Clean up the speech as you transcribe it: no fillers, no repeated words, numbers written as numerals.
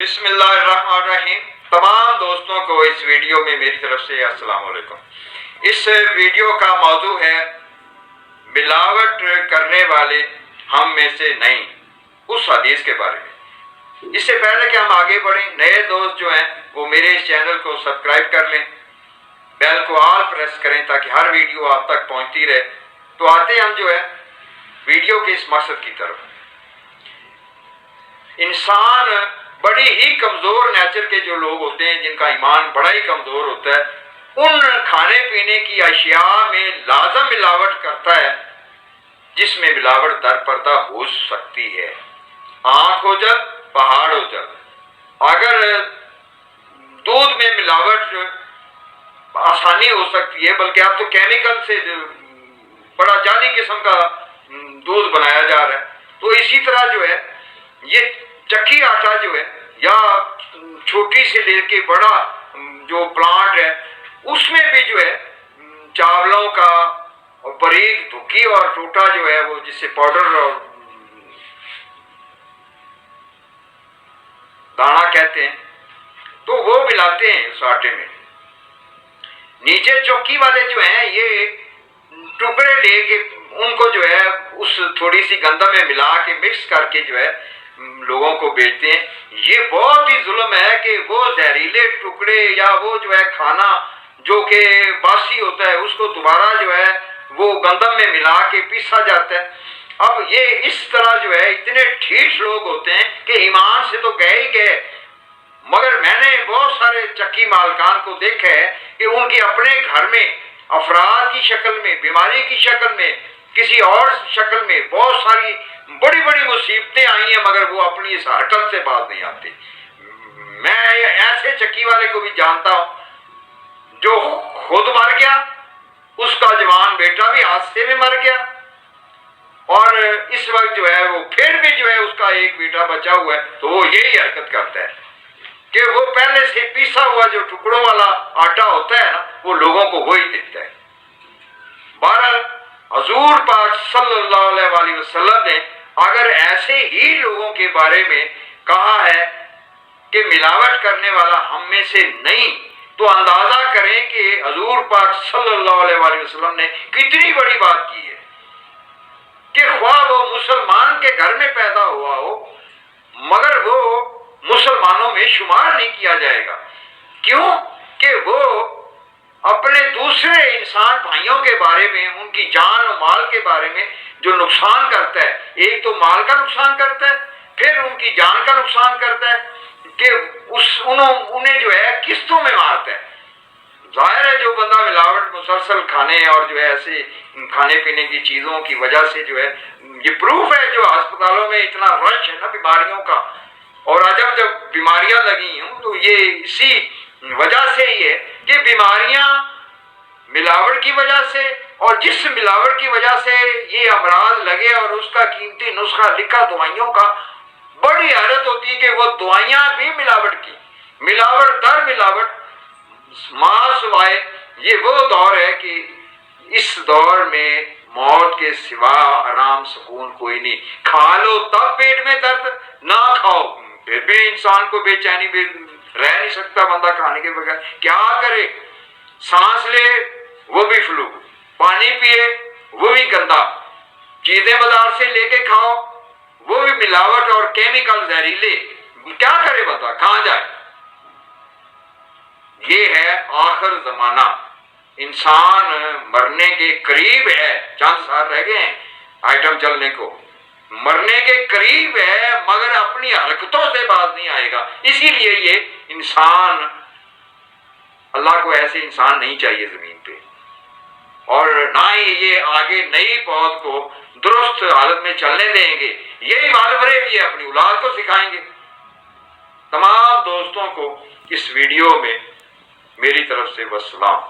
بسم اللہ الرحمن الرحیم۔ تمام دوستوں کو اس ویڈیو میں میری طرف سے السلام علیکم۔ اس ویڈیو کا موضوع ہے ملاوٹ کرنے والے ہم میں سے نہیں، اس حدیث کے بارے میں۔ اس سے پہلے کہ ہم آگے بڑھیں، نئے دوست جو ہیں وہ میرے اس چینل کو سبسکرائب کر لیں، بیل کو آل پریس کریں تاکہ ہر ویڈیو آپ تک پہنچتی رہے۔ تو آتے ہیں ہم جو ہے ویڈیو کے اس مقصد کی طرف۔ انسان بڑی ہی کمزور نیچر کے جو لوگ ہوتے ہیں، جن کا ایمان بڑا ہی کمزور ہوتا ہے، ان کھانے پینے کی اشیاء میں لازم ملاوٹ کرتا ہے جس میں ملاوٹ در پردہ ہو سکتی ہے۔ آنکھ ہو جل پہاڑ ہو جل۔ اگر دودھ میں ملاوٹ آسانی ہو سکتی ہے، بلکہ اب تو کیمیکل سے بڑا جعلی قسم کا دودھ بنایا جا رہا ہے، تو اسی طرح جو ہے یہ چکی آٹا جو ہے یا چھوٹی سے لے کے بڑا جو پلانٹ ہے، اس میں بھی جو ہے چاولوں کا اور باریک دھکی اور ٹوٹا جو ہے وہ جس سے پاؤڈر اور دانا کہتے ہیں، تو وہ ملاتے ہیں اس آٹے میں۔ نیچے چوکی والے جو ہیں یہ ٹکڑے لے کے ان کو جو ہے اس تھوڑی سی گندم میں ملا کے مکس کر کے جو ہے لوگوں کو بیچتے ہیں۔ یہ بہت ہی ظلم ہے کہ وہ زہریلے ٹکڑے یا وہ جو ہے کھانا جو کہ باسی ہوتا ہے اس کو دوبارہ جو ہے وہ گندم میں ملا کے پیسا جاتا ہے۔ اب یہ اس طرح جو ہے اتنے ٹھیٹ لوگ ہوتے ہیں کہ ایمان سے تو گئے ہی گئے، مگر میں نے بہت سارے چکی مالکان کو دیکھا ہے کہ ان کے اپنے گھر میں افراد کی شکل میں، بیماری کی شکل میں، کسی اور شکل میں بہت ساری بڑی بڑی مصیبتیں آئی ہیں، مگر وہ اپنی اس حرکت سے باز نہیں آتے۔ میں ایسے چکی والے کو بھی جانتا ہوں جو خود مر گیا، اس کا جوان بیٹا بھی حادثے میں مر گیا، اور اس وقت جو ہے وہ پھر بھی جو ہے اس کا ایک بیٹا بچا ہوا ہے، تو وہ یہی حرکت کرتا ہے کہ وہ پہلے سے پیسا ہوا جو ٹکڑوں والا آٹا ہوتا ہے نا، وہ لوگوں کو وہی دیتا ہے۔ بہرحال حضور پاک صلی اللہ علیہ وسلم نے اگر ایسے ہی لوگوں کے بارے میں کہا ہے کہ ملاوٹ کرنے والا ہم میں سے نہیں، تو اندازہ کریں کہ حضور پاک صلی اللہ علیہ وسلم نے کتنی بڑی بات کی ہے کہ خواہ وہ مسلمان کے گھر میں پیدا ہوا ہو مگر وہ مسلمانوں میں شمار نہیں کیا جائے گا۔ کیوں کہ وہ اپنے دوسرے انسان بھائیوں کے بارے میں، ان کی جان و مال کے بارے میں جو نقصان کرتا ہے، ایک تو مال کا نقصان کرتا ہے، پھر ان کی جان کا نقصان کرتا ہے کہ انہیں جو ہے قسطوں میں مارتا ہے۔ ظاہر ہے جو بندہ ملاوٹ مسلسل کھانے اور جو ہے ایسے کھانے پینے کی چیزوں کی وجہ سے جو ہے، یہ پروف ہے جو ہسپتالوں میں اتنا رش ہے نا بیماریوں کا، اور جب بیماریاں لگی ہوں تو یہ اسی وجہ سے ہی ہے کہ بیماریاں ملاوٹ کی وجہ سے، اور جس ملاوٹ کی وجہ سے یہ امراض لگے اور اس کا قیمتی نسخہ لکھا دوائیوں کا، بڑی حیرت ہوتی ہے کہ وہ دوائیاں بھی ملاوٹ کی، ملاوٹ در ملاوٹ۔ ماں سوائے یہ وہ دور ہے کہ اس دور میں موت کے سوا آرام سکون کوئی نہیں۔ کھا لو تب پیٹ میں درد، نہ کھاؤ پھر بھی انسان کو بے چینی بھی رہ نہیں سکتا بندہ کھانے کے بغیر۔ کیا کرے؟ سانس لے وہ بھی فلو، پانی پیے وہ بھی گندا، چیزیں بازار سے لے کے کھاؤ وہ بھی ملاوٹ اور کیمیکل زہریلے، کیا کرے بندہ؟ کہاں جائے؟ یہ ہے آخر زمانہ، انسان مرنے کے قریب ہے، چند سال رہ گئے ہیں آئٹم چلنے کو، مرنے کے قریب ہے مگر اپنی حرکتوں سے باز نہیں آئے گا۔ اسی لیے یہ انسان، اللہ کو ایسے انسان نہیں چاہیے زمین پہ، اور نہ ہی یہ آگے نئی پود کو درست حالت میں چلنے دیں گے۔ یہی مالورے بھی اپنی اولاد کو سکھائیں گے۔ تمام دوستوں کو اس ویڈیو میں میری طرف سے والسلام۔